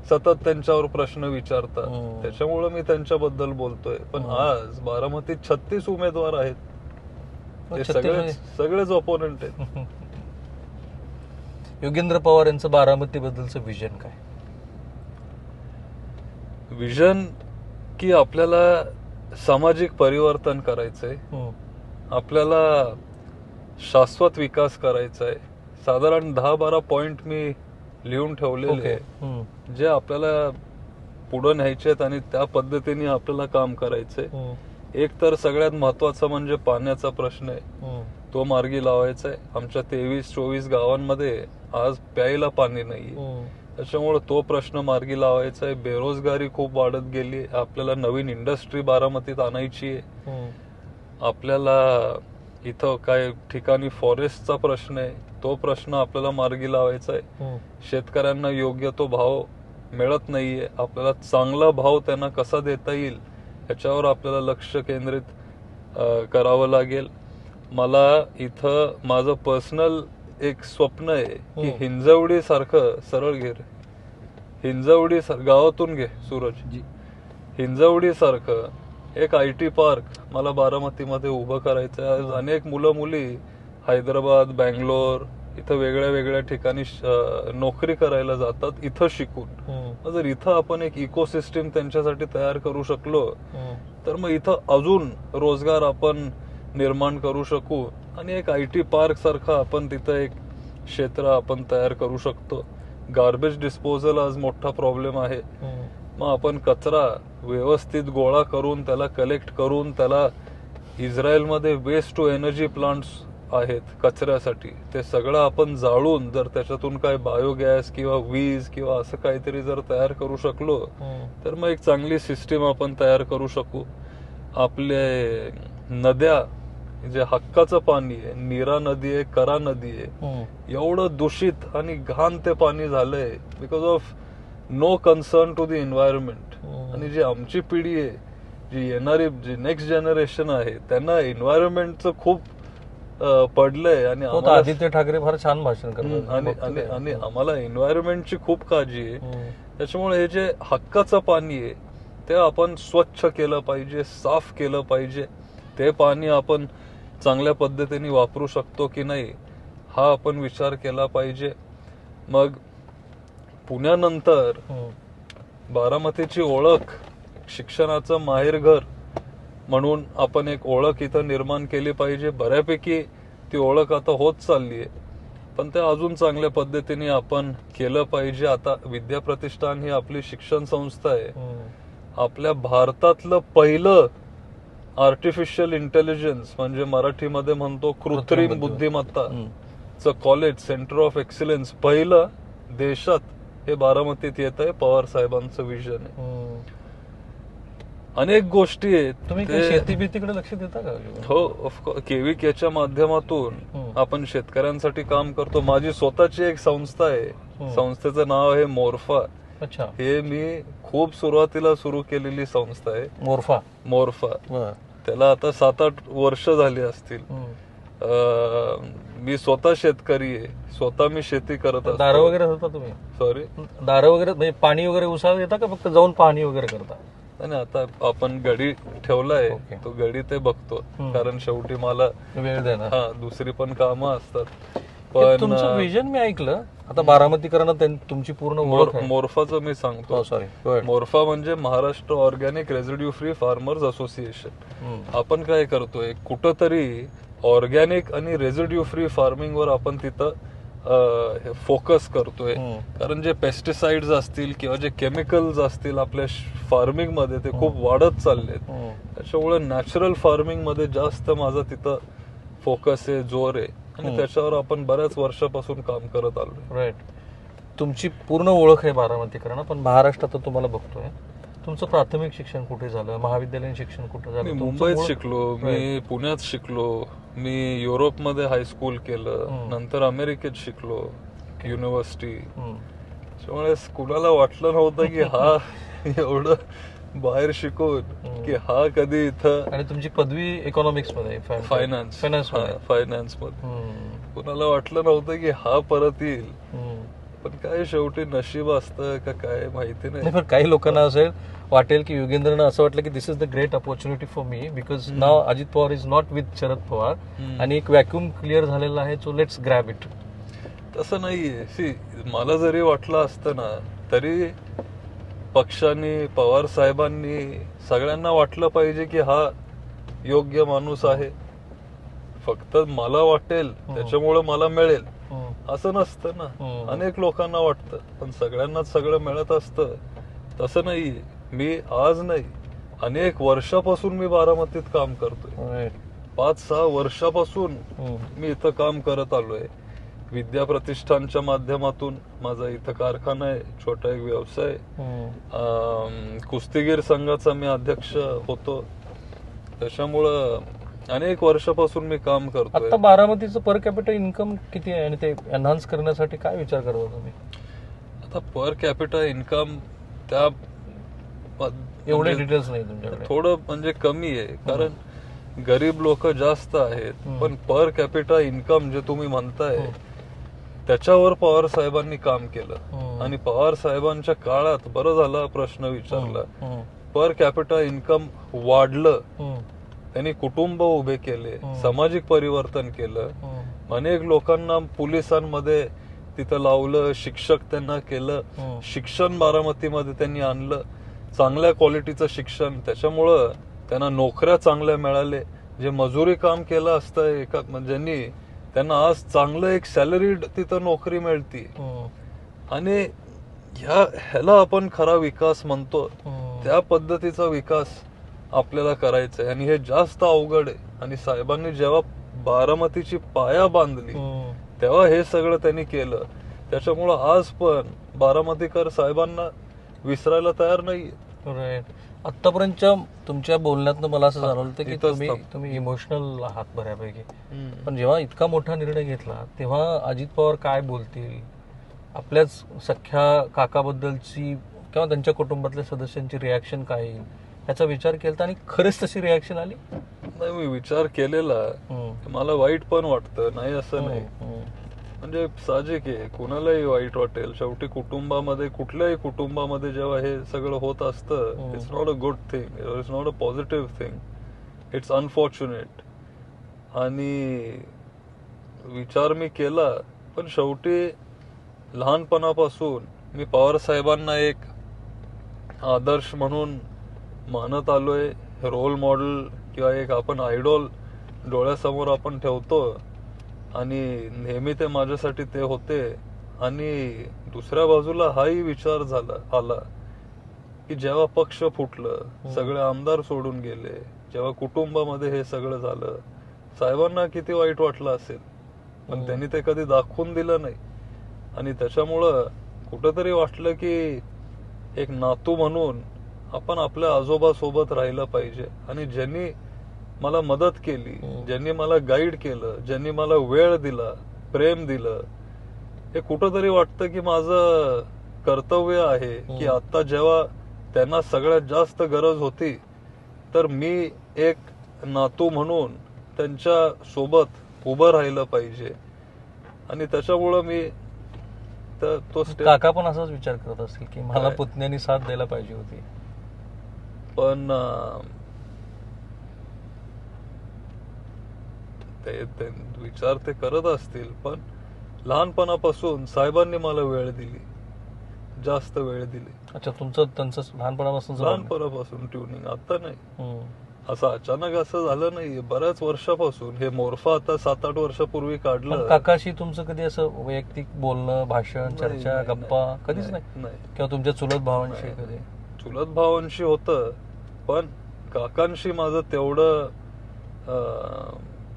[SPEAKER 2] सतत त्यांच्यावर प्रश्न विचारता, त्याच्यामुळे मी त्यांच्याबद्दल बोलतोय. पण आज बारामतीत 36 उमेदवार आहेत, ते सगळेच ओपोनंट आहेत.
[SPEAKER 1] योगेंद्र पवार यांचं बारामतीबद्दलचं विजन काय?
[SPEAKER 2] विजन की आपल्याला सामाजिक परिवर्तन करायचंय, आपल्याला शाश्वत विकास करायचा आहे. साधारण 10-12 पॉइंट मी लिहून ठेवलेले जे आपल्याला पुढे न्यायचे आहेत आणि त्या पद्धतीने आपल्याला काम करायचंय. एक तर सगळ्यात महत्वाचा म्हणजे पाण्याचा प्रश्न आहे, तो मार्गी लावायचा आहे. आमच्या 23-24 गावांमध्ये आज प्यायला पाणी नाही, त्याच्यामुळे तो प्रश्न मार्गी लावायचा आहे. बेरोजगारी खूप वाढत गेली, आपल्याला नवीन इंडस्ट्री बारामतीत आणायची आहे. आपल्याला इथं काय ठिकाणी फॉरेस्टचा प्रश्न आहे, तो प्रश्न आपल्याला मार्गी लावायचा आहे. शेतकऱ्यांना योग्य तो भाव मिळत नाहीये, आपल्याला चांगला भाव त्यांना कसा देता येईल ह्याच्यावर आपल्याला लक्ष केंद्रित करावं लागेल. मला इथं माझं पर्सनल एक स्वप्न आहे की हिंजवडी सारखं, सरळ घे रे, हिंजवडी गावातून घे सूरज, हिंजवडी सारखं एक IT पार्क मला बारामतीमध्ये उभं करायचं आहे. आज अनेक मुलं मुली हैदराबाद, बँगलोर इथं वेगळ्या वेगळ्या ठिकाणी नोकरी करायला जातात इथं शिकून. जर इथं आपण एक इकोसिस्टीम त्यांच्यासाठी तयार करू शकलो तर मग इथं अजून रोजगार आपण निर्माण करू शकू आणि एक IT पार्क सारखं आपण तिथं एक क्षेत्र आपण तयार करू शकतो. गार्बेज डिस्पोजल आज मोठा प्रॉब्लेम आहे. मग आपण कचरा व्यवस्थित गोळा करून त्याला कलेक्ट करून त्याला इस्रायलमध्ये वेस्ट टू एनर्जी प्लांट्स आहेत कचऱ्यासाठी, ते सगळं आपण जाळून जर त्याच्यातून काय बायोगॅस किंवा वीज किंवा असं काहीतरी जर तयार करू शकलो तर मग एक चांगली सिस्टीम आपण तयार करू शकू. आपले नद्या जे हक्काचं पाणी आहे, नीरा नदी आहे, करा नदी आहे, एवढं दूषित आणि घाण ते पाणी झालंय because of no concern to the environment. आणि जी आमची पिढी आहे, जी येणारी जी नेक्स्ट जनरेशन आहे, त्यांना एन्व्हायरमेंटचं खूप पडलंय. आणि
[SPEAKER 1] आदित्य ठाकरे फार छान भाषण करतात
[SPEAKER 2] आणि आम्हाला एन्व्हायरमेंटची खूप काळजी आहे. त्याच्यामुळे हे जे हक्काचं पाणी आहे ते आपण स्वच्छ केलं पाहिजे, साफ केलं पाहिजे. ते पाणी आपण चांगल्या पद्धतीने वापरू शकतो की नाही हा आपण विचार केला पाहिजे. मग पुण्यानंतर बारामतीची ओळख शिक्षणाचं माहेरघर म्हणून आपण एक ओळख इथं निर्माण केली पाहिजे. बऱ्यापैकी ती ओळख आता होत चालली आहे, पण ते अजून चांगल्या पद्धतीने आपण केलं पाहिजे. आता विद्याप्रतिष्ठान ही आपली शिक्षण संस्था आहे. आपल्या भारतातलं पहिलं आर्टिफिशियल इंटेलिजन्स म्हणजे मराठीमध्ये म्हणतो कृत्रिम बुद्धिमत्ताचं कॉलेज, सेंटर ऑफ एक्सलन्स पहिलं देशात हे बारामतीत येत आहे. पवार साहेबांचं विजन आहे. अनेक गोष्टी आहेत.
[SPEAKER 1] तुम्ही शेती भीतीकडे लक्ष देता का?
[SPEAKER 2] हो, ऑफकोर्स. KVKच्या माध्यमातून आपण शेतकऱ्यांसाठी काम करतो. माझी स्वतःची एक संस्था आहे, संस्थेचं नाव आहे मोर्फा.
[SPEAKER 1] अच्छा.
[SPEAKER 2] हे मी खूप सुरुवातीला सुरू केलेली संस्था आहे. मोर्फा. त्याला आता 7-8 वर्ष झाली असतील. मी स्वतः शेतकरी आहे, स्वतः मी शेती करत असतो.
[SPEAKER 1] दारं वगैरे होता तुम्ही?
[SPEAKER 2] सॉरी,
[SPEAKER 1] दारं वगैरे म्हणजे पाणी वगैरे उसाला देता का फक्त जाऊन पाणी वगैरे करता?
[SPEAKER 2] नाही, आता आपण गडी ठेवलाय, तो गडी ते बघतो, कारण शेवटी मला
[SPEAKER 1] वेळ देणार.
[SPEAKER 2] दुसरी पण कामं असतात.
[SPEAKER 1] पण तुमचं विजन मी ऐकलं, आता बारामतीकरांना तुमची पूर्ण ओळख आहे.
[SPEAKER 2] मोर्फाचं मी सांगतो.
[SPEAKER 1] सॉरी,
[SPEAKER 2] मोर्फा म्हणजे Maharashtra organic residue free farmers association. आपण काय करतोय, कुठंतरी ऑर्गॅनिक आणि रेसिड्यू फ्री फार्मिंग वर आपण तिथं फोकस करतोय. कारण जे पेस्टिसाइड्स असतील किंवा जे केमिकल्स असतील आपल्या फार्मिंग मध्ये ते खूप वाढत चाललेत. त्याच्यामुळे नॅचरल फार्मिंग मध्ये जास्त माझा तिथं फोकस आहे, जोर आहे, आणि त्याच्यावर आपण बऱ्याच वर्षापासून काम करत आलोय.
[SPEAKER 1] राईट. तुमची पूर्ण ओळख आहे बारामतीकरांना, पण महाराष्ट्रात तुम्हाला बघतोय. तुमचं प्राथमिक शिक्षण कुठे झालं, महाविद्यालयीन शिक्षण कुठे झालं?
[SPEAKER 2] मी मुंबईत शिकलो, मी पुण्यात शिकलो, मी युरोपमध्ये हायस्कूल केलं, नंतर अमेरिकेत शिकलो युनिव्हर्सिटी. त्यामुळे कुणाला वाटलं नव्हतं की हा एवढं बाहेर शिकून की हा कधी इथं.
[SPEAKER 1] आणि तुमची पदवी इकॉनॉमिक्स मध्ये,
[SPEAKER 2] फायनान्स मध्ये. कुणाला वाटलं नव्हतं की हा परत येईल, पण काय शेवटी नशीब असतं का काय माहिती नाही.
[SPEAKER 1] पण काही लोकांना असं वाटेल की युगेंद्रनं असं वाटलं की this is the great opportunity for me, because नाव Ajit Pawar is not with Sharad Pawar, आणि एक व्हॅक्युम क्लिअर झालेला आहे, सो लेट्स ग्रॅब इट.
[SPEAKER 2] तसं नाहीये. सी, मला जरी वाटलं असतं ना, तरी पक्षांनी, पवार साहेबांनी, सगळ्यांना वाटलं पाहिजे की हा योग्य माणूस आहे. फक्त मला वाटेल त्याच्यामुळे मला मिळेल असं नसतं ना. अनेक लोकांना वाटतं, पण सगळ्यांनाच सगळं मिळत असतं तसं नाहीये. मी आज नाही, अनेक वर्षापासून मी बारामतीत काम करतोय. 5-6 वर्षापासून मी इथं काम करत आलोय. विद्या प्रतिष्ठानच्या माध्यमातून माझा इथं कारखाना आहे, छोटा एक व्यवसाय. कुस्तीगीर संघाचा मी अध्यक्ष होतो. त्याच्यामुळं अनेक वर्षापासून मी काम करतोय.
[SPEAKER 1] आता बारामतीचं पर कॅपिटल इन्कम किती आहे, आणि ते एनहान्स करण्यासाठी काय विचार करता तुम्ही?
[SPEAKER 2] आता पर कॅपिटल इन्कम त्या
[SPEAKER 1] एवढे डिटेल्स नाही तुमच्याकडे?
[SPEAKER 2] थोडं म्हणजे कमी आहे, कारण गरीब लोक जास्त आहेत. पण पर कॅपिटल इन्कम जे तुम्ही म्हणताय त्याच्यावर पवार साहेबांनी काम केलं, आणि पवार साहेबांच्या काळात बरं झाला प्रश्न विचारला. पर कॅपिटल इन्कम वाढलं, त्यांनी कुटुंब उभे केले, सामाजिक परिवर्तन केलं, अनेक लोकांना पोलिसांमध्ये तिथं लावलं, शिक्षक त्यांना केलं, शिक्षण बारामतीमध्ये त्यांनी आणलं, चांगल्या क्वालिटीचं शिक्षण. त्याच्यामुळं त्यांना नोकऱ्या चांगल्या मिळाले. जे मजुरी काम केलं असतं एका ज्यांनी, त्यांना आज चांगलं एक सॅलरीड तिथं नोकरी मिळती. आणि ह्याला आपण खरा विकास म्हणतो. त्या पद्धतीचा विकास आपल्याला करायचा आहे, आणि हे जास्त अवघड आहे. आणि साहेबांनी जेव्हा बारामतीची पाया बांधली तेव्हा हे सगळं त्यांनी केलं. त्याच्यामुळं आज पण बारामतीकर साहेबांना विसरायला तयार नाहीये.
[SPEAKER 1] राईट. आतापर्यंतच्या तुमच्या बोलण्यातनं मला असं जाणवलं होतं की तुम्ही इमोशनल आहात बऱ्यापैकी, पण जेव्हा इतका मोठा निर्णय घेतला तेव्हा अजित पवार काय बोलतील, आपल्याच सख्या काकाबद्दलची किंवा त्यांच्या कुटुंबातल्या सदस्यांची रिॲक्शन काय येईल याचा विचार केला, आणि खरंच तशी रिॲक्शन आली?
[SPEAKER 2] नाही, मी विचार केलेला. मला वाईट पण वाटतं, नाही असं नाही. म्हणजे साहजिक आहे, कुणालाही वाईट वाटेल. शेवटी कुटुंबामध्ये, कुठल्याही कुटुंबामध्ये जेव्हा हे सगळं होत असतं, it's not a good thing, it's not a positive thing, it's unfortunate. आणि विचार मी केला, पण शेवटी लहानपणापासून मी पवार साहेबांना एक आदर्श म्हणून मानत आलोय. रोल मॉडेल किंवा एक आपण आयडॉल डोळ्यासमोर आपण ठेवतो, आणि नेहमी ते माझ्यासाठी ते होते. आणि दुसऱ्या बाजूला हाही विचार आला की जेव्हा पक्ष फुटलं, सगळे आमदार सोडून गेले, जेव्हा कुटुंबामध्ये हे सगळं झालं, साहेबांना किती वाईट वाटलं असेल, पण त्यांनी ते कधी दाखवून दिलं नाही. आणि त्याच्यामुळं कुठंतरी वाटलं की एक नातू म्हणून आपण आपल्या आजोबा सोबत राहिलं पाहिजे. आणि ज्यांनी मला मदत केली,
[SPEAKER 1] हम्म.
[SPEAKER 2] ज्यांनी मला गाईड केलं, ज्यांनी मला वेळ दिला, प्रेम दिलं, हे कुठंतरी वाटतं की माझं कर्तव्य आहे की आता जेव्हा त्यांना सगळ्यात जास्त गरज होती तर मी एक नातू म्हणून त्यांच्या सोबत उभं राहिलं पाहिजे. आणि त्याच्यामुळं मी तो स्टेप.
[SPEAKER 1] काका पण असाच विचार करत असतील की मला
[SPEAKER 2] काय?
[SPEAKER 1] पुतण्यानी साथ द्यायला पाहिजे होती.
[SPEAKER 2] पण ते विचार ते करत असतील, पण लहानपणापासून साहेबांनी मला वेळ दिली, जास्त वेळ दिली.
[SPEAKER 1] अच्छा, तुमचं त्यांचं लहानपणापासून
[SPEAKER 2] लहानपणापासून ट्युनिंग, आता नाही,
[SPEAKER 1] हम्म.
[SPEAKER 2] असं अचानक असं झालं नाही, बऱ्याच वर्षापासून. हे मोर्फा आता 7-8 वर्षापूर्वी
[SPEAKER 1] पण
[SPEAKER 2] काढलं.
[SPEAKER 1] काकाशी तुमचं कधी असं वैयक्तिक बोलणं, भाषण,
[SPEAKER 2] नाही,
[SPEAKER 1] चर्चा,
[SPEAKER 2] नाही,
[SPEAKER 1] गप्पा
[SPEAKER 2] नाही,
[SPEAKER 1] कधीच
[SPEAKER 2] नाही,
[SPEAKER 1] नाही?
[SPEAKER 2] नाही.
[SPEAKER 1] किंवा तुमच्या चुलत भावांशी
[SPEAKER 2] नाही,
[SPEAKER 1] कधी?
[SPEAKER 2] चुलत भावांशी होतं, पण काकांशी माझं तेवढं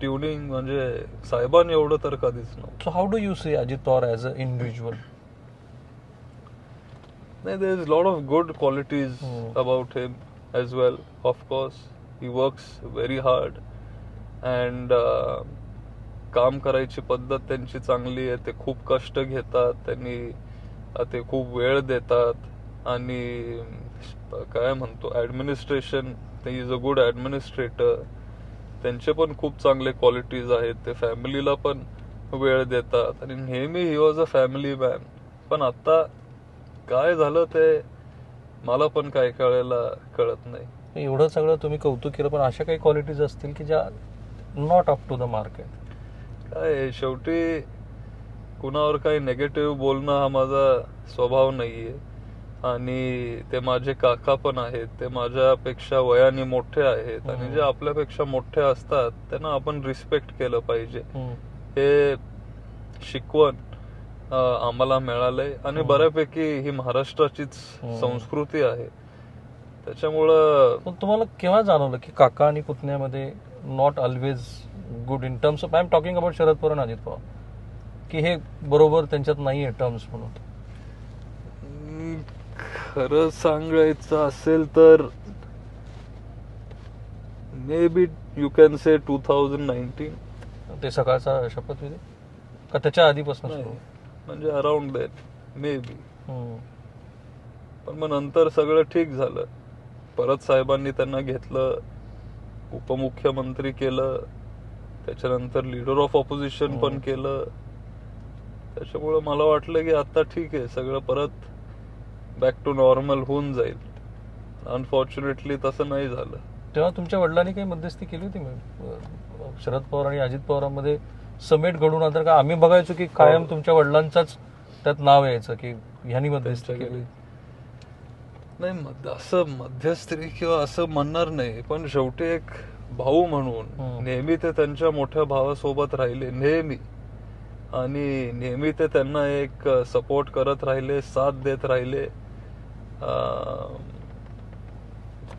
[SPEAKER 2] ट्युनिंग म्हणजे साहेबांनी एवढं तर कधीच नव्हतं.
[SPEAKER 1] So how do you see Ajit Pawar as a individual?
[SPEAKER 2] नाही, there is lot of good qualities
[SPEAKER 1] Hmm.
[SPEAKER 2] about him as well. Of course, he works very hard and काम करायची पद्धत त्यांची चांगली आहे. ते खूप कष्ट घेतात, ते खूप वेळ देतात आणि काय म्हणतो ऍडमिनिस्ट्रेशन, ते इज अ गुड ऍडमिनिस्ट्रेटर. त्यांचे पण खूप चांगले क्वालिटीज आहेत. ते फॅमिलीला पण वेळ देतात आणि नेहमी he was a family man. पण आता काय झालं ते मला पण काय कळत नाही.
[SPEAKER 1] एवढं सगळं तुम्ही कौतुक केलं, पण अशा काही क्वालिटीज असतील की ज्या not up to the market.
[SPEAKER 2] काय शेवटी कुणावर काही नेगेटिव्ह बोलणं हा माझा स्वभाव नाहीये. आणि ते माझे काका पण आहेत, ते माझ्यापेक्षा वयाने मोठे आहेत आणि जे आपल्यापेक्षा मोठे असतात त्यांना आपण रिस्पेक्ट केलं पाहिजे. हे शिकवण आम्हाला मिळालंय आणि बऱ्यापैकी ही महाराष्ट्राचीच संस्कृती आहे. त्याच्यामुळं
[SPEAKER 1] पण तुम्हाला केव्हा जाणवलं की काका आणि पुतण्यामध्ये not always good in terms of, I am talking about Sharad Pawar आणि अजित पवार, की हे बरोबर त्यांच्यात नाहीये टर्म्स म्हणून?
[SPEAKER 2] खरं सांगायचं असेल तर may be you can say 2019.
[SPEAKER 1] ते सकाळचा शपथविधी का त्याच्या आधीपासून?
[SPEAKER 2] म्हणजे अराउंड दॅट मे बी. पण मग नंतर सगळं ठीक झालं. परत साहेबांनी त्यांना घेतलं, उपमुख्यमंत्री केलं, त्याच्यानंतर लीडर ऑफ ऑपोजिशन पण केलं. त्याच्यामुळे मला वाटलं की आता ठीक आहे, सगळं परत बॅक टू नॉर्मल होऊन जाईल. अनफॉर्च्युनेटली तसं नाही झालं.
[SPEAKER 1] तेव्हा तुमच्या वडिलांनी काही मध्यस्थी केली होती शरद पवार आणि अजित पवारांमध्ये समेट घडून आणतात का? आम्ही बघायचो की कायम तुमच्या वडिलांचाच त्यात नाव यायचं की ह्यांनी मध्यस्थी केली.
[SPEAKER 2] नाही, असं मध्यस्थी किंवा असं म्हणणार नाही, पण शेवटी एक भाऊ म्हणून नेहमी ते त्यांच्या मोठ्या भावासोबत राहिले, नेहमी. आणि नेहमी ते त्यांना एक सपोर्ट करत राहिले, साथ देत राहिले.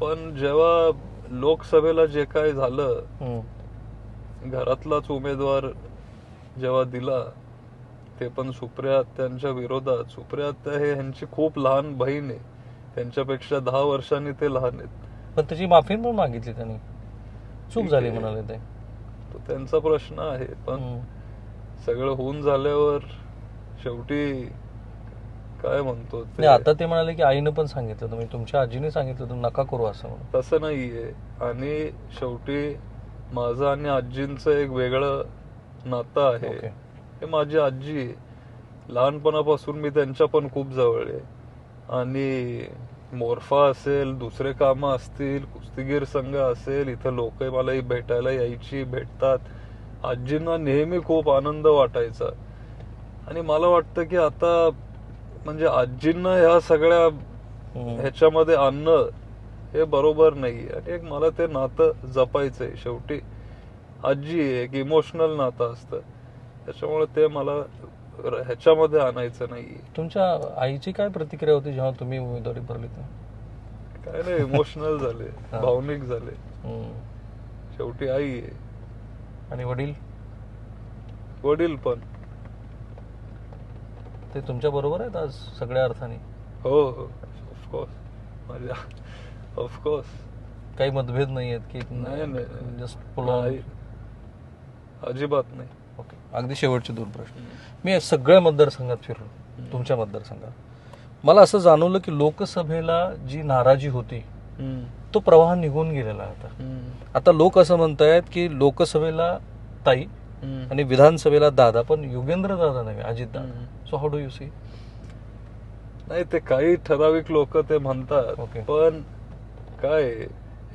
[SPEAKER 2] पण जेव्हा लोकसभेला जे काय झालं, घरातलाच उमेदवार जेव्हा दिला, ते पण सुप्रिया त्यांच्या विरोधात. सुप्रिया हे ह्यांची खूप लहान बहीण आहे, त्यांच्यापेक्षा 10 वर्षांनी ते लहान आहेत.
[SPEAKER 1] पण त्याची माफी पण मागितली त्यांनी, चूक झाली म्हणाले ते.
[SPEAKER 2] तो त्यांचा प्रश्न आहे. पण सगळं होऊन झाल्यावर शेवटी काय म्हणतो
[SPEAKER 1] नाही, आता ते म्हणाले की आईनं पण सांगितलं, तुम्ही तुमच्या आजीने सांगितलं तुम्ही नका करू असं म्हणून.
[SPEAKER 2] तसं नाहीये. आणि शेवटी माझं आणि आजींचं एक वेगळं नातं आहे. हे माझी आजी आहे, लहानपणापासून मी त्यांच्या पण खूप जवळ आहे. आणि मोर्फा असेल, दुसरे कामं असतील, कुस्तीगीर संघ असेल, इथं लोक मला भेटायला यायची, भेटतात. आजींना नेहमी खूप आनंद वाटायचा. आणि मला वाटतं की आता म्हणजे आजींना ह्या सगळ्या ह्याच्यामध्ये आणणं हे बरोबर नाही. आणि एक मला ते नातं जपायचंय. शेवटी आजी एक इमोशनल नातं असतं, त्याच्यामुळे ते मला ह्याच्यामध्ये आणायचं नाहीये.
[SPEAKER 1] तुमच्या आईची काय प्रतिक्रिया होती जेव्हा तुम्ही उमेदवारी भरली?
[SPEAKER 2] काय नाही, इमोशनल झाले, भावनिक झाले. शेवटी आई आहे.
[SPEAKER 1] आणि वडील?
[SPEAKER 2] वडील पण
[SPEAKER 1] ते तुमच्या बरोबर आहेत आज सगळ्या अर्थाने?
[SPEAKER 2] हो, ऑफकोर्स. माझ्या ऑफकोर्स.
[SPEAKER 1] काही मतभेद नाही आहेत की
[SPEAKER 2] नाही.
[SPEAKER 1] जस्ट पुलाव?
[SPEAKER 2] नाही. अजिबात नाही.
[SPEAKER 1] ओके, अगदी शेवटचे 2 प्रश्न. मी सगळ्या मतदारसंघात फिरलो, तुमच्या मतदारसंघात मला असं जाणवलं की लोकसभेला जी नाराजी होती तो प्रवाह निघून गेलेला आहे. आता लोक असं म्हणतायत की लोकसभेला ताई आणि विधानसभेला दादा, पण युगेंद्र दादा नव्हे, अजित दादा. So how do you see?
[SPEAKER 2] नाही, ते काही ठराविक लोक ते म्हणतात.
[SPEAKER 1] ओके.
[SPEAKER 2] पण काय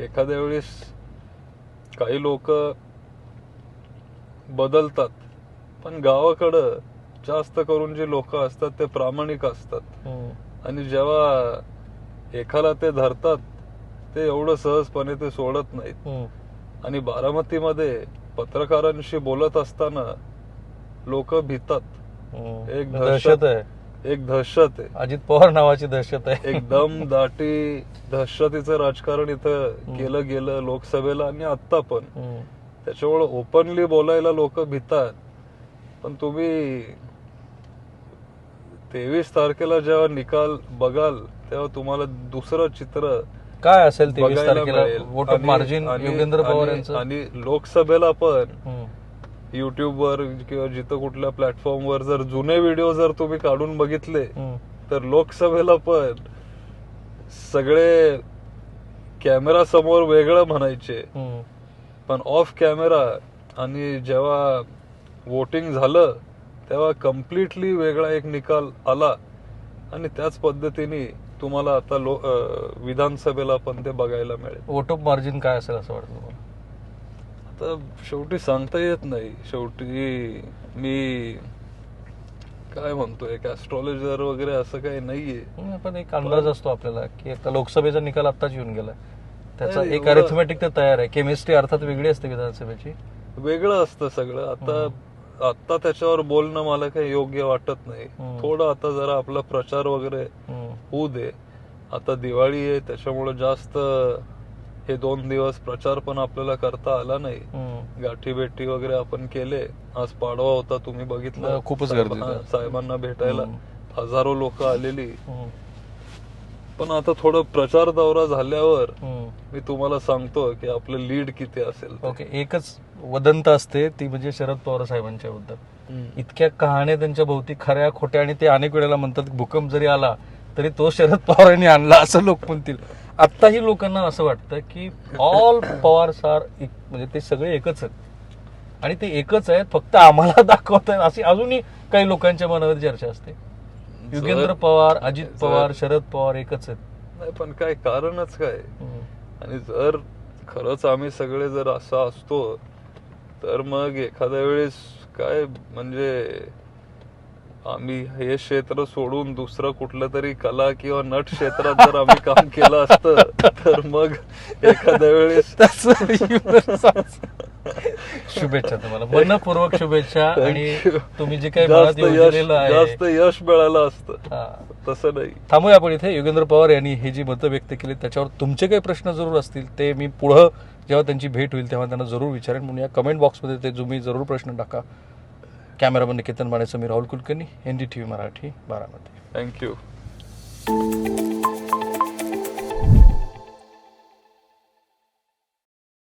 [SPEAKER 2] एखाद्या वेळेस काही लोक बदलतात, पण गावाकडं जास्त करून जे लोक असतात ते प्रामाणिक असतात. आणि जेव्हा एखादा ते धरतात ते एवढं सहजपणे ते सोडत नाहीत. आणि बारामतीमध्ये पत्रकारांशी बोलत असताना लोक भितात. एक
[SPEAKER 1] दहशत आहे,
[SPEAKER 2] एक दहशत आहे,
[SPEAKER 1] अजित पवार नावाची दहशत आहे.
[SPEAKER 2] एकदम दाटी दहशतीचं राजकारण इथं केलं गेलं लोकसभेला आणि आता पण. त्याच्यामुळे ओपनली बोलायला लोक भितात. पण तुम्ही 23 तारखेला जेव्हा निकाल बघाल तेव्हा तुम्हाला दुसरं चित्र
[SPEAKER 1] काय असेल 23
[SPEAKER 2] बघायला
[SPEAKER 1] तारखेला
[SPEAKER 2] मिळेल.
[SPEAKER 1] Vote of margin Yugendra Pawar यांचं.
[SPEAKER 2] आणि लोकसभेला पण युट्यूबवर किंवा जिथं कुठल्या प्लॅटफॉर्मवर जर जुने व्हिडिओ जर तुम्ही काढून बघितले तर लोकसभेला पण सगळे कॅमेरा समोर वेगळं म्हणायचे, पण ऑफ कॅमेरा आणि जेव्हा वोटिंग झालं तेव्हा कम्प्लिटली वेगळा एक निकाल आला. आणि त्याच पद्धतीने तुम्हाला आता विधानसभेला पण ते बघायला मिळेल.
[SPEAKER 1] वोट ऑफ मार्जिन काय असेल असं वाटतं तुम्हाला?
[SPEAKER 2] आता शेवटी सांगता येत नाही. शेवटी मी काय म्हणतोय, एक ऍस्ट्रॉलॉजर वगैरे असं काही नाहीये.
[SPEAKER 1] पण एक अंदाज असतो आपल्याला की आता लोकसभेचा निकाल आत्ताच येऊन गेलाय, त्याचा
[SPEAKER 2] नाही,
[SPEAKER 1] एक
[SPEAKER 2] एवढं-
[SPEAKER 1] अरिथमेटिक तर तयार आहे. केमिस्ट्री अर्थात वेगळी असते विधानसभेची.
[SPEAKER 2] वेगळं असतं सगळं. आता त्याच्यावर बोलणं मला काही योग्य वाटत नाही. थोडं आता जरा आपला प्रचार वगैरे होऊ दे. आता दिवाळी आहे त्याच्यामुळे जास्त हे 2 दिवस प्रचार पण आपल्याला करता आला नाही. गाठी भेटी वगैरे आपण केले. आज पाडवा होता, तुम्ही बघितलं,
[SPEAKER 1] खूपच गर्दी होती.
[SPEAKER 2] साहेबांना भेटायला हजारो लोक आलेली. पण आता थोडं प्रचार दौरा झाल्यावर मी तुम्हाला सांगतो की आपलं लीड किती असेल.
[SPEAKER 1] ओके, एकच वदंत असते ती म्हणजे शरद पवार साहेबांच्या बद्दल. इतक्या कहाण्या त्यांच्या भोवती खऱ्या खोट्या, आणि ते अनेक वेळेला म्हणतात भूकंप जरी आला तरी तो शरद पवारांनी आणला असं लोक म्हणतील. आत्ताही लोकांना असं वाटतं की ऑल पवार सार म्हणजे ते सगळे एकच आहेत आणि ते एकच आहेत, फक्त आम्हाला दाखवत आहेत अशी अजूनही काही लोकांच्या मनामध्ये चर्चा असते. युगेंद्र पवार, अजित पवार, शरद पवार एकच आहेत.
[SPEAKER 2] नाही, पण काय कारणच काय? आणि जर खरंच आम्ही सगळे जर असं असतो तर मग एखाद्या वेळेस काय म्हणजे आम्ही हे क्षेत्र सोडून दुसरं कुठलं तरी कला किंवा नट क्षेत्रात जर आम्ही काम केलं असतं तर मग एखाद्या वेळेस
[SPEAKER 1] शुभेच्छा तुम्हाला, मनपूर्वक शुभेच्छा. आणि तुम्ही जे काही
[SPEAKER 2] जास्त
[SPEAKER 1] जास्त
[SPEAKER 2] यश मिळालं असतं, तसं नाही.
[SPEAKER 1] थांबूया आपण इथे. युगेंद्र पवार यांनी हे जी मतं व्यक्त केली त्याच्यावर तुमचे काही प्रश्न जरूर असतील ते मी पुढं जेव्हा त्यांची भेट होईल तेव्हा त्यांना जरूर विचारेन. म्हणून या कमेंट बॉक्समध्ये ते तुम्ही जरूर प्रश्न टाका. कॅमेरामन निकेतन माने, मी राहुल कुलकर्णी, NDTV मराठी, बारामती.
[SPEAKER 2] थँक्यू.